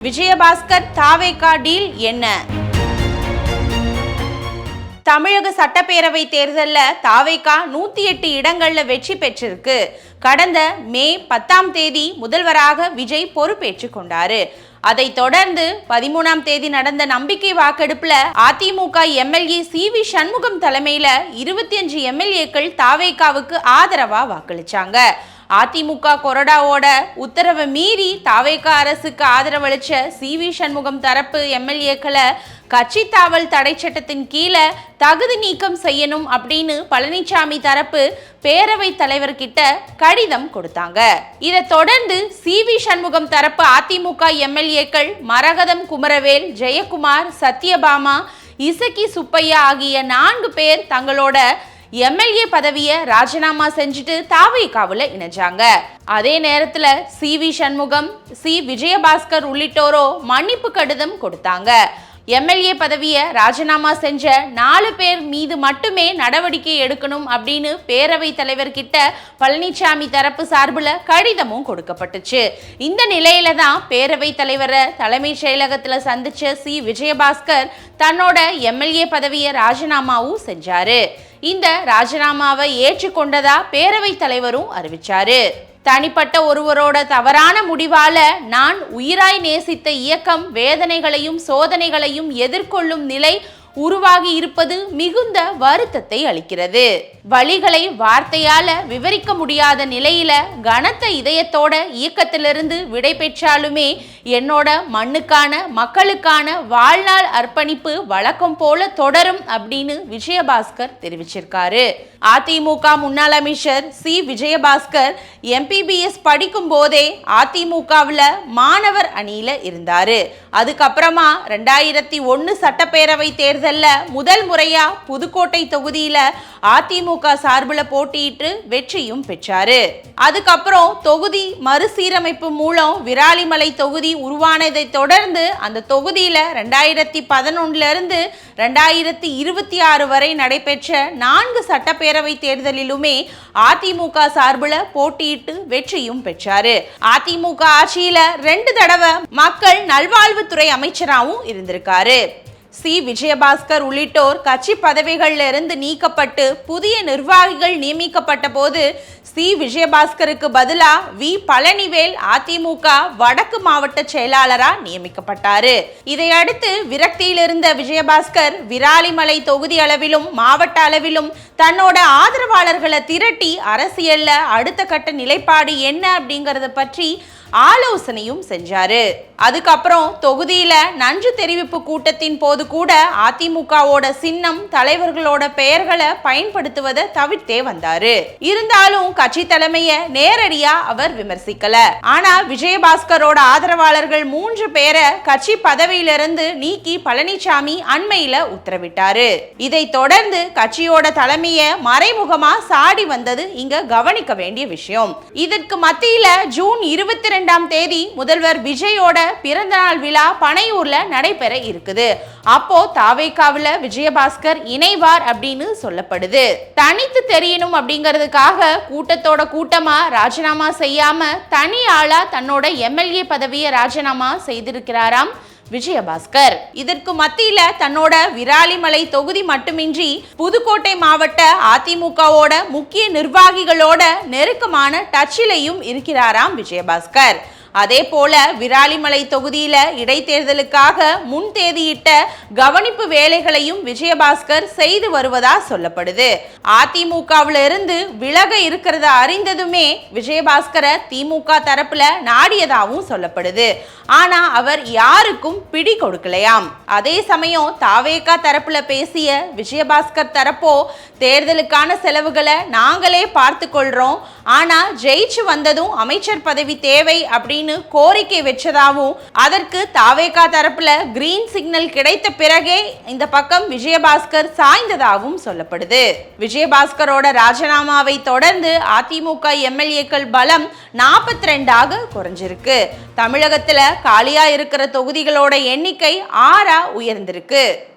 விஜயபாஸ்கர் தாவேகா deal என்ன? தமிழக சட்டப்பேரவை தேர்தலில் தாவேகா 108 இடங்கள்ல வெற்றி பெற்றிருக்கு. கடந்த மே 10ஆம் தேதி முதல்வராக விஜய் பொறுப்பேற்றுக் கொண்டாரு. அதை தொடர்ந்து 13ஆம் தேதி நடந்த நம்பிக்கை வாக்கெடுப்புல அதிமுக எம்எல்ஏ சி.வி. சண்முகம் தலைமையில 25 எம்எல்ஏக்கள் தாவேகாவுக்கு ஆதரவா வாக்களிச்சாங்க. அதிமுக கொறடாவோட உத்தரவை மீறி தாவேகா அரசுக்கு ஆதரவளிச்ச சி.வி. சண்முகம் தரப்பு எம்எல்ஏக்களை கட்சி தாவல் தடை சட்டத்தின் கீழே தகுதி நீக்கம் செய்யணும் அப்படின்னு பழனிசாமி தரப்பு பேரவைத் தலைவர்கிட்ட கடிதம் கொடுத்தாங்க. இதை தொடர்ந்து சி.வி. சண்முகம் தரப்பு அதிமுக எம்எல்ஏக்கள் மரகதம் குமரவேல், ஜெயக்குமார், சத்யபாமா, இசக்கி சுப்பையா ஆகிய 4 பேர் தங்களோட எம்எல்ஏ பதவியை ராஜினாமா செஞ்சுட்டு தாவேகாவுல இணைஞ்சாங்க. அதே நேரத்துல சி.வி. சண்முகம், சி. விஜயபாஸ்கர் உள்ளிட்டோரோ மன்னிப்பு கடிதம் கொடுத்தாங்க. எம்எல்ஏ பதவியை ராஜினாமா செஞ்ச 4 பேர் மீது மட்டுமே நடவடிக்கை எடுக்கணும் அப்படின்னு பேரவைத் தலைவர்கிட்ட பழனிசாமி தரப்பு சார்பில் கடிதமும் கொடுக்கப்பட்டுச்சு. இந்த நிலையில தான் பேரவைத் தலைவரை தலைமைச் செயலகத்துல சந்திச்ச சி. விஜயபாஸ்கர் தன்னோட எம்எல்ஏ பதவியை ராஜினாமாவும் செஞ்சாரு. இந்த ராஜினாமாவை ஏற்றுக்கொண்டதா பேரவைத் தலைவரும் அறிவிச்சாரு. தனிப்பட்ட ஒருவரோட தவறான முடிவால நான் உயிராய் நேசித்த இயக்கம் வேதனைகளையும் சோதனைகளையும் எதிர்கொள்ளும் நிலை உருவாகி இருப்பது மிகுந்த வருத்தத்தை அளிக்கிறது. வழிகளை வார்த்தையால விவரிக்க முடியாத நிலையில கனத்த இதயத்தோட இயக்கத்திலிருந்து விடை பெற்றாலுமே என்னோட மண்ணுக்கான மக்களுக்கான வாழ்நாள் அர்ப்பணிப்பு வழக்கம் போல தொடரும் அப்படின்னு விஜயபாஸ்கர் தெரிவிச்சிருக்காரு. அதிமுக முன்னாள் அமைச்சர் சி. விஜயபாஸ்கர் MPBS படிக்கும் போதே அதிமுகவில் மாணவர் அணியில இருந்தாரு. அதுக்கப்புறமா 2001 சட்டப்பேரவை தேர்தல்ல முதல் முறையா புதுக்கோட்டை தொகுதியில அதிமுக சார்பில் போட்டியிட்டு வெற்றியும் பெற்றாரு. அதுக்கப்புறம் தொகுதி மறுசீரமைப்பு மூலம் விராலிமலை தொகுதி உருவானதை தொடர்ந்து அந்த தொகுதியில 2011 இருந்து 2026 வரை நடைபெற்ற 4 சட்டப்பேரவை தேர்தலிலுமே அதிமுக சார்பில் போட்டியிட்டு வெற்றியும் பெற்றாரு. அதிமுக ஆட்சியில 2 தடவை மக்கள் நல்வாழ்வுத்துறை அமைச்சராகவும் இருந்திருக்காரு. சி. விஜயபாஸ்கர் உள்ளிட்டோர் கட்சி பதவிகளில் இருந்து நீக்கப்பட்டு புதிய நிர்வாகிகள் நியமிக்கப்பட்ட போது சி. விஜயபாஸ்கருக்கு பதிலா வி. பழனிவேல் அதிமுக வடக்கு மாவட்ட செயலாளரா நியமிக்கப்பட்டாரு. இதையடுத்து விரக்தியில் இருந்த விஜயபாஸ்கர் விராலிமலை தொகுதி அளவிலும் மாவட்ட அளவிலும் தன்னோட ஆதரவாளர்களை திரட்டி அரசியல்ல அடுத்த கட்ட நிலைப்பாடு என்ன அப்படிங்கறத பற்றி ஆலோசனையும் செஞ்சாரு. அதுக்கப்புறம் தொகுதியில நன்றி தெரிவிப்பு கூட்டத்தின் போது கூட அதிமுகவோட சின்னம் தலைவர்களோட பெயர்களை பயன்படுத்துவதை தவிர்த்தே வந்தாரு. இருந்தாலும் கட்சி தலைமையை நேரடியா அவர் விமர்சிக்கல. ஆனா விஜயபாஸ்கரோட ஆதரவாளர்கள் 3 பேரை கட்சி பதவியிலிருந்து நீக்கி பழனிசாமி அண்மையில உத்தரவிட்டாரு. இதை தொடர்ந்து கட்சியோட தலைமையை மறைமுகமா சாடி வந்தது இங்க கவனிக்க வேண்டிய விஷயம். இதற்கு மத்தியில ஜூன் 22ஆம் தேதி முதல்வர் விஜயோட பிறந்தநாள் விழா பனையூர்ல நடைபெற இருக்குது. அப்போ தாவேகாவுல விஜயபாஸ்கர் இணைவார் அப்படின்னு சொல்லப்படுது. தனித்து தெரியணும் அப்படிங்கிறதுக்காக கூட்டத்தோட கூட்டமா ராஜினாமா செய்யாம தனி ஆளா தன்னோட எம்எல்ஏ பதவியை ராஜினாமா செய்திருக்கிறாராம் விஜயபாஸ்கர். இதற்கு மத்தியில தன்னோட விராலிமலை தொகுதி மட்டுமின்றி புதுக்கோட்டை மாவட்ட அதிமுகவோட முக்கிய நிர்வாகிகளோட நெருக்கமான டச்சிலையும் இருக்கிறாராம் விஜயபாஸ்கர். அதே போல விராலிமலை தொகுதியில இடைத்தேர்தலுக்காக முன் தேதியிட்ட கவனிப்பு வேலைகளையும் விஜயபாஸ்கர் செய்து வருவதா சொல்லப்படுது. அதிமுகவுல இருந்து விலக இருக்கிறத அறிந்ததுமே விஜயபாஸ்கரை திமுக தரப்புல நாடியதாகவும் சொல்லப்படுது. ஆனா அவர் யாருக்கும் பிடி கொடுக்கலையாம். அதே சமயம் தாவேகா தரப்புல பேசிய விஜயபாஸ்கர் தரப்போ தேர்தலுக்கான செலவுகளை நாங்களே பார்த்து கொள்றோம், ஆனா ஜெயிச்சு வந்ததும் அமைச்சர் பதவி தேவை அப்படின்னு கோரிக்கை வச்சதாகவும் அதற்கு தாவேகா தரப்புல கிரீன் சிக்னல் கிடைத்த பிறகே இந்த பக்கம் விஜயபாஸ்கர் சாய்ந்ததாகவும் சொல்லப்படுது. விஜயபாஸ்கரோட ராஜினாமாவை தொடர்ந்து அதிமுக எம்எல்ஏக்கள் பலம் 42ஆக குறைஞ்சிருக்கு. தமிழகத்துல காலியா இருக்கிற தொகுதிகளோட எண்ணிக்கை 6ஆ உயர்ந்திருக்கு.